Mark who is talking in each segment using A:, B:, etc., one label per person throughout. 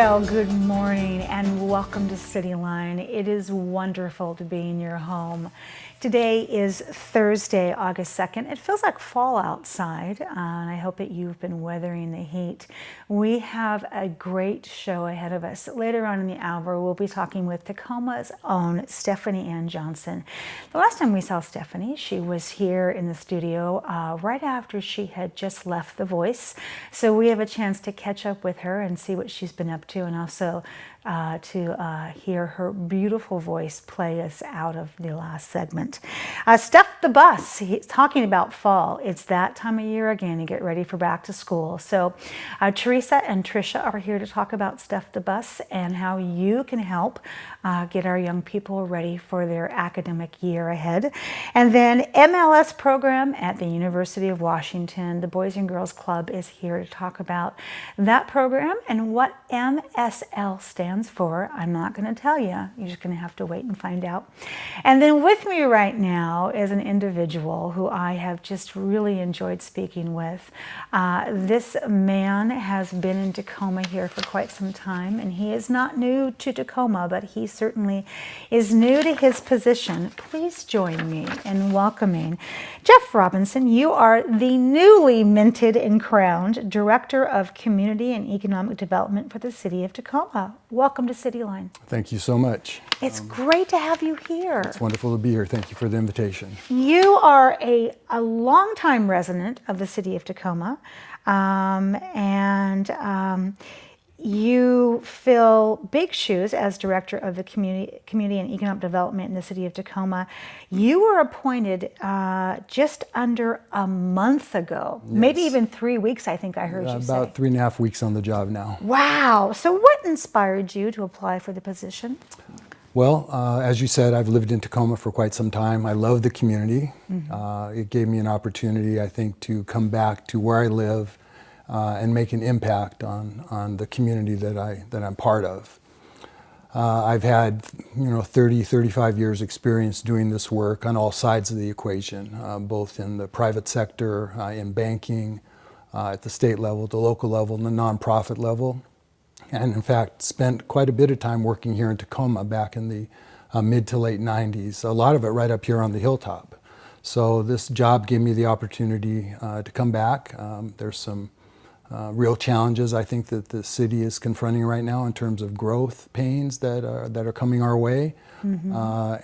A: Well, good morning and welcome to CityLine. It is wonderful to be in your home. Today is Thursday, August 2nd. It feels like fall outside, and I hope that you've been weathering the heat. We have a great show ahead of us. Later on in the hour, we'll be talking with Tacoma's own Stephanie Ann Johnson. The last time we saw Stephanie, she was here in the studio right after she had just left The Voice. So we have a chance to catch up with her and see what she's been up to, and also to hear her beautiful voice play us out of the last segment. Stuff the Bus, he's talking about fall. It's that time of year again to get ready for back to school. So Teresa and Trisha are here to talk about Stuff the Bus and how you can help get our young people ready for their academic year ahead. And then MLS program at the University of Washington. The Boys and Girls Club is here to talk about that program and what MSL stands for. I'm not going to tell you. You're just going to have to wait and find out. And then with me right now is an individual who I have just really enjoyed speaking with. This man has been in Tacoma here for quite some time, and he is not new to Tacoma, but he certainly is new to his position. Please join me in welcoming Jeff Robinson. You are the newly minted and crowned Director of Community and Economic Development for the City of Tacoma. Welcome to CityLine.
B: Thank you so much.
A: It's great to have you here.
B: It's wonderful to be here. Thank you for the invitation.
A: You are a longtime resident of the city of Tacoma, and you fill big shoes as Director of the Community and Economic Development in the City of Tacoma. You were appointed just under a month ago, yes. Maybe even 3 weeks, I think I heard you say.
B: About 3.5 weeks on the job now.
A: Wow. So what inspired you to apply for the position?
B: Well, as you said, I've lived in Tacoma for quite some time. I love the community. Mm-hmm. It gave me an opportunity, I think, to come back to where I live and make an impact on the community that I'm part of. I've had 30, 35 years experience doing this work on all sides of the equation, both in the private sector, in banking, at the state level, the local level, and the nonprofit level. And in fact, spent quite a bit of time working here in Tacoma back in the mid to late 90s, a lot of it right up here on the hilltop. So this job gave me the opportunity to come back. There's some real challenges I think that the city is confronting right now in terms of growth pains that are coming our way, mm-hmm.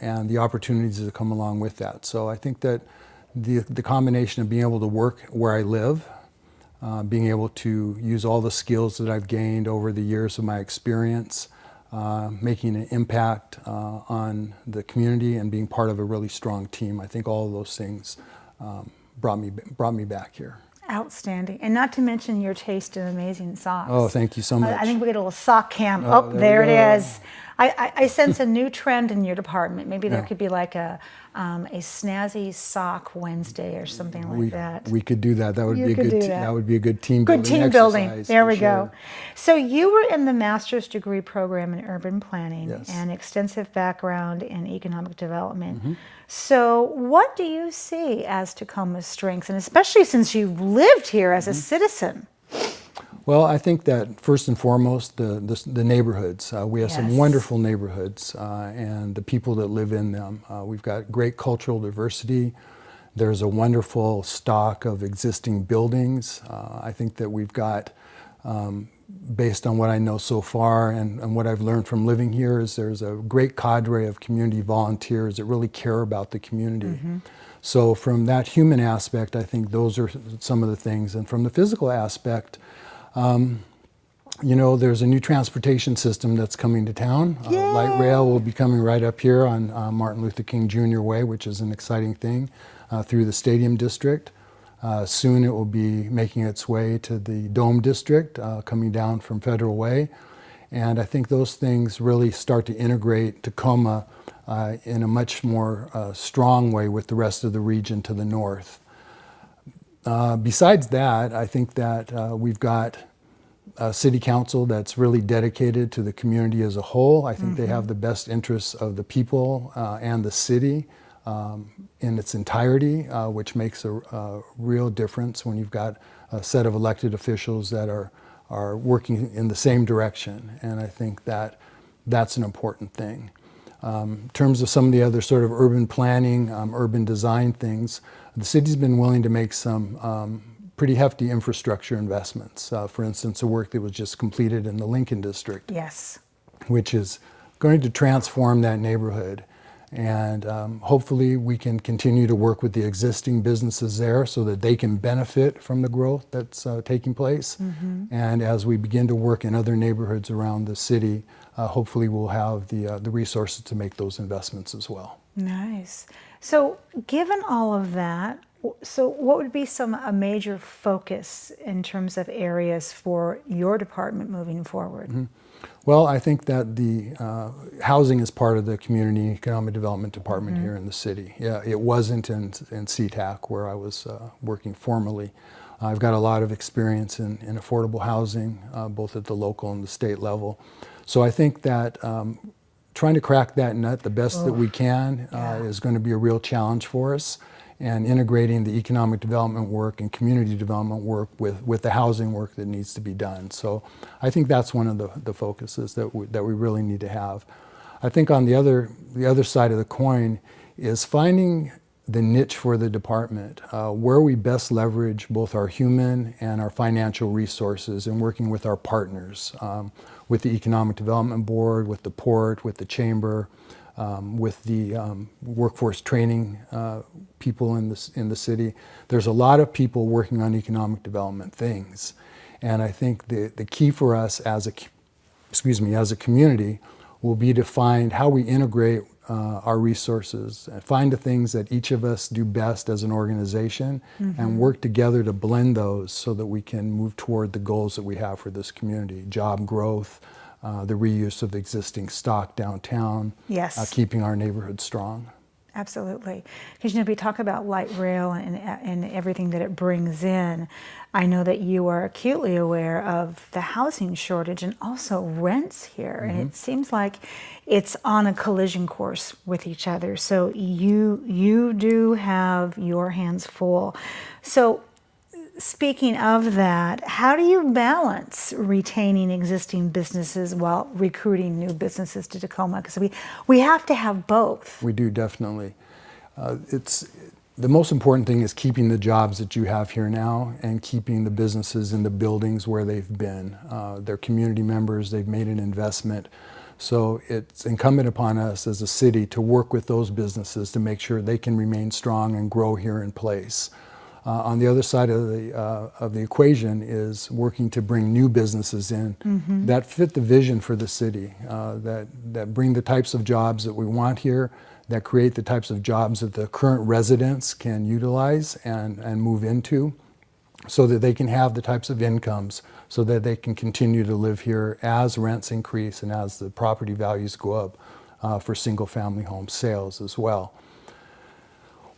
B: And the opportunities that come along with that. So I think that the combination of being able to work where I live, being able to use all the skills that I've gained over the years of my experience, making an impact on the community and being part of a really strong team. I think all of those things brought me back here.
A: Outstanding. And not to mention your taste in amazing socks.
B: Oh, thank you so much.
A: I think we get a little sock cam. Oh, there it is. I sense a new trend in your department. Maybe there could be like a snazzy sock Wednesday or something like that.
B: We could do that. That would be a good. That would be a good team building.
A: Good team building. There we go. So you were in the master's degree program in urban planning, yes, and extensive background in economic development. Mm-hmm. So what do you see as Tacoma's strengths, and especially since you've lived here as a citizen?
B: Well, I think that first and foremost, the neighborhoods. We have some wonderful neighborhoods, and the people that live in them. We've got great cultural diversity. There's a wonderful stock of existing buildings. I think that we've got, based on what I know so far and what I've learned from living here, is there's a great cadre of community volunteers that really care about the community. Mm-hmm. So from that human aspect, I think those are some of the things. And from the physical aspect, there's a new transportation system that's coming to town. Light rail will be coming right up here on Martin Luther King Jr. Way, which is an exciting thing, through the Stadium District. Soon it will be making its way to the Dome District, coming down from Federal Way. And I think those things really start to integrate Tacoma in a much more strong way with the rest of the region to the north. Besides that, I think that we've got a city council that's really dedicated to the community as a whole. I think they have the best interests of the people and the city in its entirety, which makes a real difference when you've got a set of elected officials that are are working in the same direction, and I think that that's an important thing. In terms of some of the other sort of urban planning, urban design things, the city's been willing to make some pretty hefty infrastructure investments. For instance, the work that was just completed in the Lincoln District,
A: Yes.
B: which is going to transform that neighborhood. And hopefully we can continue to work with the existing businesses there so that they can benefit from the growth that's taking place. And as we begin to work in other neighborhoods around the city, hopefully we'll have the resources to make those investments as well.
A: Nice. So given all of that, so what would be a major focus in terms of areas for your department moving forward?
B: Well, I think that the housing is part of the Community Economic Development Department here in the city. Yeah, it wasn't in CTAC where I was working formerly. I've got a lot of experience in affordable housing, both at the local and the state level. So I think that trying to crack that nut the best that we can is going to be a real challenge for us. And integrating the economic development work and community development work with the housing work that needs to be done. So I think that's one of the focuses that we really need to have. I think on the other side of the coin is finding the niche for the department, where we best leverage both our human and our financial resources and working with our partners, with the Economic Development Board, with the Port, with the Chamber, with the workforce training people in the city. There's a lot of people working on economic development things, and I think the key for us as a community will be to find how we integrate our resources and find the things that each of us do best as an organization and work together to blend those so that we can move toward the goals that we have for this community: job growth, the reuse of existing stock downtown, keeping our neighborhood strong.
A: Absolutely. Because, we talk about light rail and everything that it brings in. I know that you are acutely aware of the housing shortage and also rents here. And it seems like it's on a collision course with each other. So you do have your hands full. So speaking of that, how do you balance retaining existing businesses while recruiting new businesses to Tacoma? Because we have to have both.
B: We do, definitely. The most important thing is keeping the jobs that you have here now and keeping the businesses in the buildings where they've been. They're community members, they've made an investment. So it's incumbent upon us as a city to work with those businesses to make sure they can remain strong and grow here in place. On the other side of the equation is working to bring new businesses in that fit the vision for the city, that bring the types of jobs that we want here, that create the types of jobs that the current residents can utilize and move into, so that they can have the types of incomes, so that they can continue to live here as rents increase and as the property values go up for single-family home sales as well.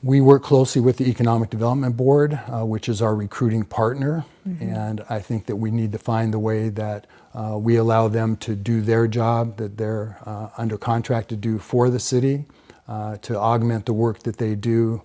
B: We work closely with the Economic Development Board, which is our recruiting partner, and I think that we need to find the way that we allow them to do their job that they're under contract to do for the city, to augment the work that they do,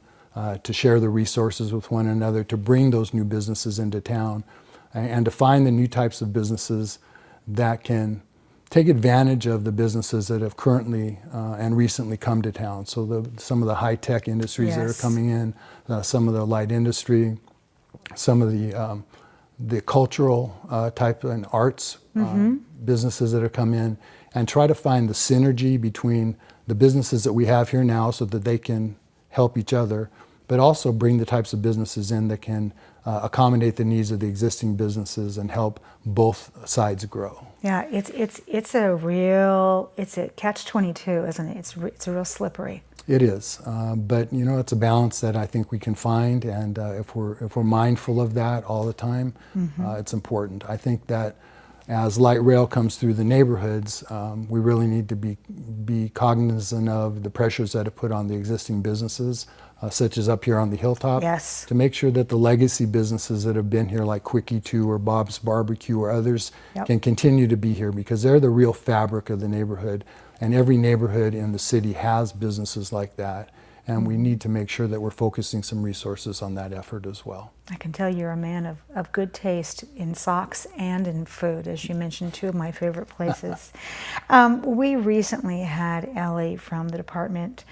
B: to share the resources with one another, to bring those new businesses into town, and to find the new types of businesses that can take advantage of the businesses that have currently and recently come to town. So some of the high-tech industries that are coming in, some of the light industry, some of the cultural type and arts businesses that have come in, and try to find the synergy between the businesses that we have here now so that they can help each other, but also bring the types of businesses in that can accommodate the needs of the existing businesses and help both sides grow.
A: Yeah, it's a catch-22, isn't it? It's real slippery.
B: It is, but it's a balance that I think we can find, and if we're mindful of that all the time, it's important. I think that as light rail comes through the neighborhoods, we really need to be cognizant of the pressures that are put on the existing businesses, such as up here on the hilltop, to make sure that the legacy businesses that have been here, like Quickie 2 or Bob's Barbecue or others, can continue to be here, because they're the real fabric of the neighborhood, and every neighborhood in the city has businesses like that. and we need to make sure that we're focusing some resources on that effort as well.
A: I can tell you're a man of good taste in socks and in food, as you mentioned, two of my favorite places. We recently had Ellie from the department,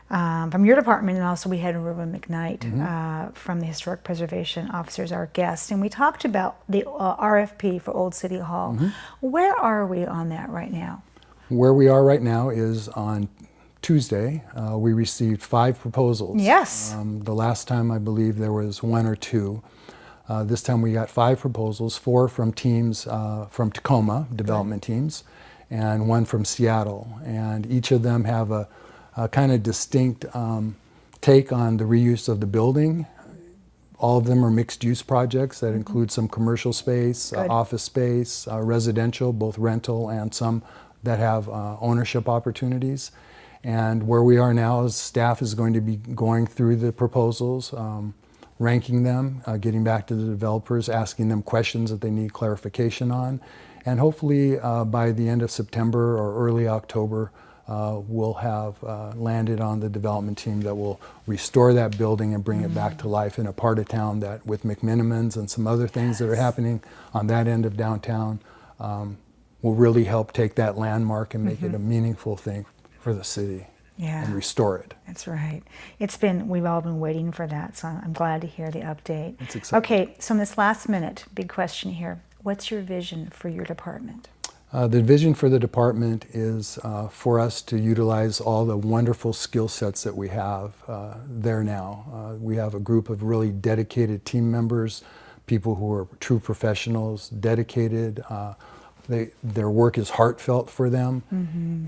A: from your department, and also we had Ruben McKnight from the Historic Preservation Officers, our guest, and we talked about the RFP for Old City Hall. Where are we on that right now?
B: Where we are right now is on Tuesday, we received 5 proposals.
A: Yes.
B: The last time I believe there was 1 or 2. This time we got 5 proposals, 4 from teams from Tacoma, development teams, and 1 from Seattle. And each of them have a kind of distinct take on the reuse of the building. All of them are mixed use projects that include some commercial space, office space, residential, both rental and some that have ownership opportunities. And where we are now is staff is going to be going through the proposals, ranking them, getting back to the developers, asking them questions that they need clarification on. And hopefully by the end of September or early October, we'll have landed on the development team that will restore that building and bring it back to life in a part of town that, with McMinimans and some other things that are happening on that end of downtown, will really help take that landmark and make it a meaningful thing for the city and restore it.
A: That's right. We've all been waiting for that, so I'm glad to hear the update.
B: It's exciting.
A: Okay, so in this last minute, big question here. What's your vision for your department?
B: The vision for the department is for us to utilize all the wonderful skill sets that we have there now. We have a group of really dedicated team members, people who are true professionals, dedicated. Their work is heartfelt for them,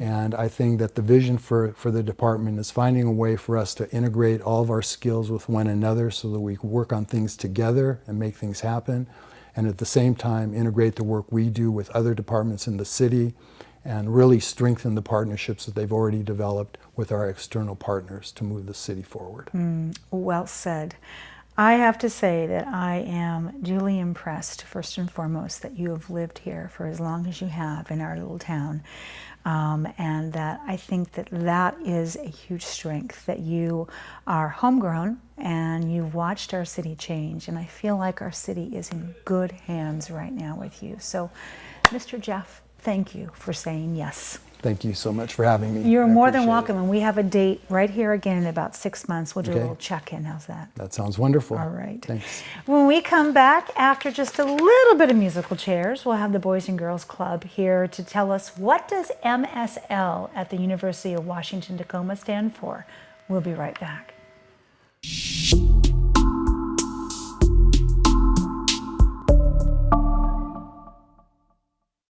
B: and I think that the vision for the department is finding a way for us to integrate all of our skills with one another so that we can work on things together and make things happen, and at the same time integrate the work we do with other departments in the city and really strengthen the partnerships that they've already developed with our external partners to move the city forward.
A: Well said. I have to say that I am duly impressed, first and foremost, that you have lived here for as long as you have in our little town. And that I think that that is a huge strength, that you are homegrown and you've watched our city change. And I feel like our city is in good hands right now with you. So, Mr. Jeff, thank you for saying yes.
B: Thank you so much for having me.
A: You're more than welcome, and we have a date right here again in about 6 months. We'll do a little check-in. How's that?
B: That sounds wonderful.
A: All right.
B: Thanks.
A: When we come back, after just a little bit of musical chairs, we'll have the Boys and Girls Club here to tell us, what does MSL at the University of Washington Tacoma stand for? We'll be right back.